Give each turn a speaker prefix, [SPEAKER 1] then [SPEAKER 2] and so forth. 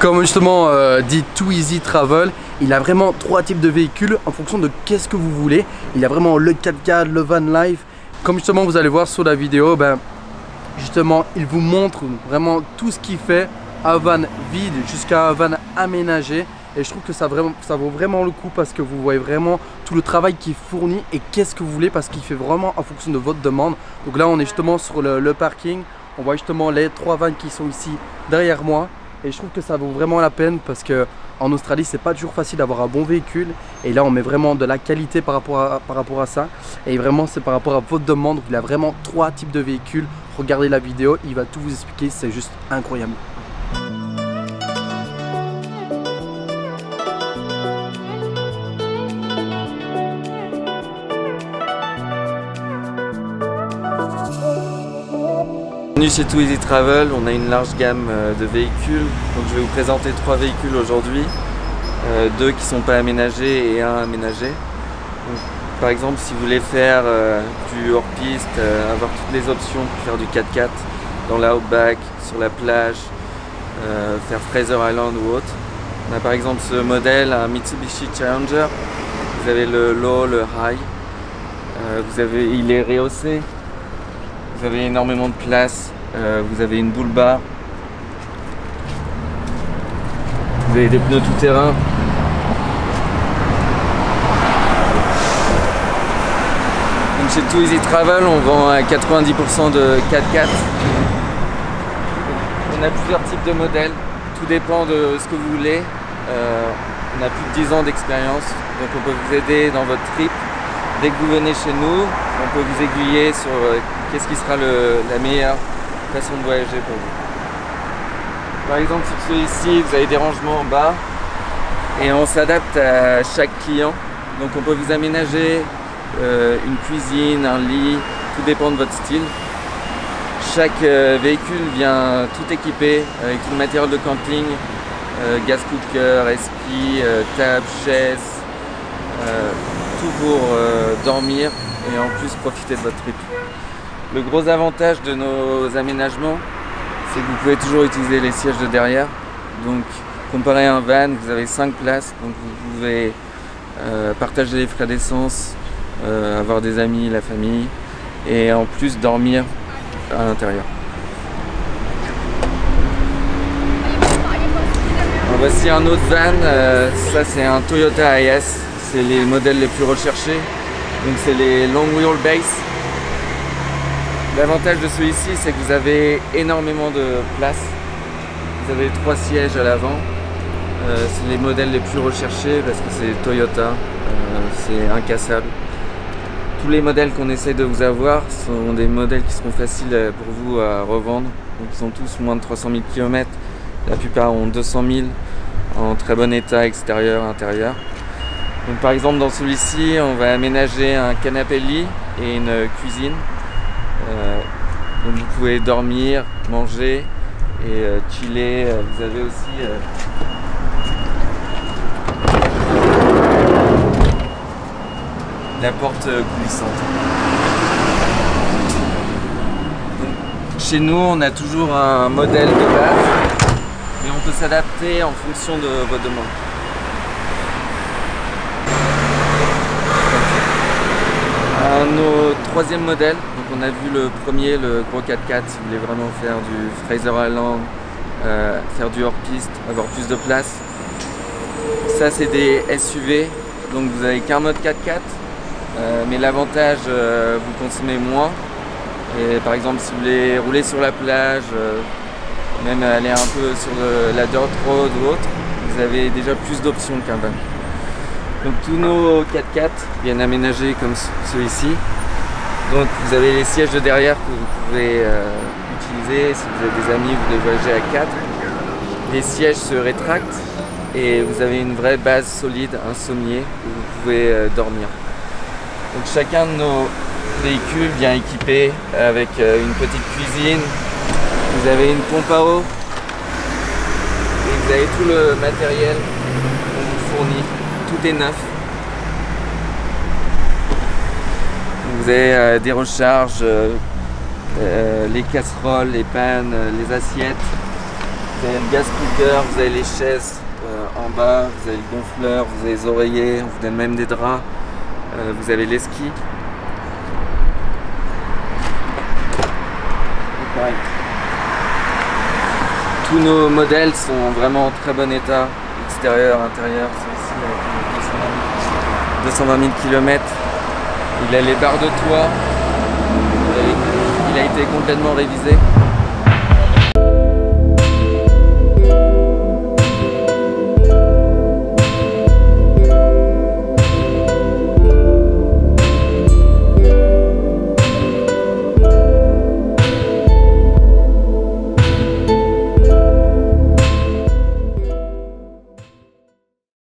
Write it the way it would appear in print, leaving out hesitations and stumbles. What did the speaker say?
[SPEAKER 1] Comme justement dit Too Easy Travel, il a vraiment 3 types de véhicules en fonction de qu'est-ce que vous voulez. Il a vraiment le 4x4, le van life. Comme justement vous allez voir sur la vidéo, justement il vous montre vraiment tout ce qu'il fait, un van vide jusqu'à un van aménagé. Et je trouve que ça vaut vraiment le coup parce que vous voyez vraiment tout le travail qui est fourni et qu'est-ce que vous voulez parce qu'il fait vraiment en fonction de votre demande. Donc là on est justement sur le parking, on voit justement les 3 vannes qui sont ici derrière moi. Et je trouve que ça vaut vraiment la peine parce que en Australie c'est pas toujours facile d'avoir un bon véhicule. Et là on met vraiment de la qualité par rapport à ça. Et vraiment c'est par rapport à votre demande. Il a vraiment 3 types de véhicules. Regardez la vidéo, il va tout vous expliquer, c'est juste incroyable.
[SPEAKER 2] Bienvenue chez Too Easy Travel, on a une large gamme de véhicules. Donc je vais vous présenter 3 véhicules aujourd'hui, 2 qui ne sont pas aménagés et 1 aménagé. Donc, par exemple, si vous voulez faire du hors-piste, avoir toutes les options pour faire du 4x4 dans la Outback, sur la plage, faire Fraser Island ou autre. On a par exemple ce modèle, un Mitsubishi Challenger. Vous avez le low, le high, il est rehaussé. Vous avez énormément de place, vous avez une boule bar, vous avez des pneus tout terrain. Donc chez Too Easy Travel, on vend à 90% de 4x4. On a plusieurs types de modèles, tout dépend de ce que vous voulez. On a plus de 10 ans d'expérience, donc on peut vous aider dans votre trip. Dès que vous venez chez nous, on peut vous aiguiller sur qu'est-ce qui sera la meilleure façon de voyager pour vous. Par exemple, si vous êtes ici, vous avez des rangements en bas et on s'adapte à chaque client. Donc on peut vous aménager une cuisine, un lit, tout dépend de votre style. Chaque véhicule vient tout équipé avec tout le matériel de camping, gas cooker, espi, table, chaise, tout pour dormir et en plus profiter de votre trip. Le gros avantage de nos aménagements, c'est que vous pouvez toujours utiliser les sièges de derrière. Donc comparé à un van, vous avez 5 places, donc vous pouvez partager les frais d'essence, avoir des amis, la famille et en plus dormir à l'intérieur. Voici un autre van, ça c'est un Toyota IS, c'est les modèles les plus recherchés, donc c'est les long wheelbase. L'avantage de celui-ci, c'est que vous avez énormément de place. Vous avez 3 sièges à l'avant. C'est les modèles les plus recherchés parce que c'est Toyota, c'est incassable. Tous les modèles qu'on essaie de vous avoir sont des modèles qui seront faciles pour vous à revendre. Donc ils sont tous moins de 300 000 km. La plupart ont 200 000 en très bon état extérieur, intérieur. Donc par exemple dans celui-ci, on va aménager un canapé lit et une cuisine. Donc vous pouvez dormir, manger et chiller. Vous avez aussi la porte coulissante. Donc, chez nous, on a toujours un modèle de base, mais on peut s'adapter en fonction de vos demandes. Nos 3e modèle, donc on a vu le premier, le gros 4x4, si vous voulez vraiment faire du Fraser Island, faire du hors-piste, avoir plus de place. Ça c'est des SUV, donc vous n'avez qu'un mode 4x4, mais l'avantage, vous consommez moins. Et par exemple si vous voulez rouler sur la plage, même aller un peu sur la dirt road ou autre, vous avez déjà plus d'options qu'un van. Donc tous nos 4x4 viennent aménagés comme celui-ci. Donc vous avez les sièges de derrière que vous pouvez utiliser si vous avez des amis, vous voulez voyager à 4. Les sièges se rétractent et vous avez une vraie base solide, un sommier où vous pouvez dormir. Donc chacun de nos véhicules vient équipé avec une petite cuisine. Vous avez une pompe à eau et vous avez tout le matériel qu'on vous fournit. Tout est neuf. Vous avez des recharges, les casseroles, les pannes, les assiettes. Vous avez le gas cooker, vous avez les chaises en bas, vous avez le gonfleur, vous avez les oreillers, on vous donne même des draps, vous avez les skis. Pareil. Tous nos modèles sont vraiment en très bon état, extérieur, intérieur, celui-ci avec 220 000 km. Il a les barres de toit, il a été complètement révisé.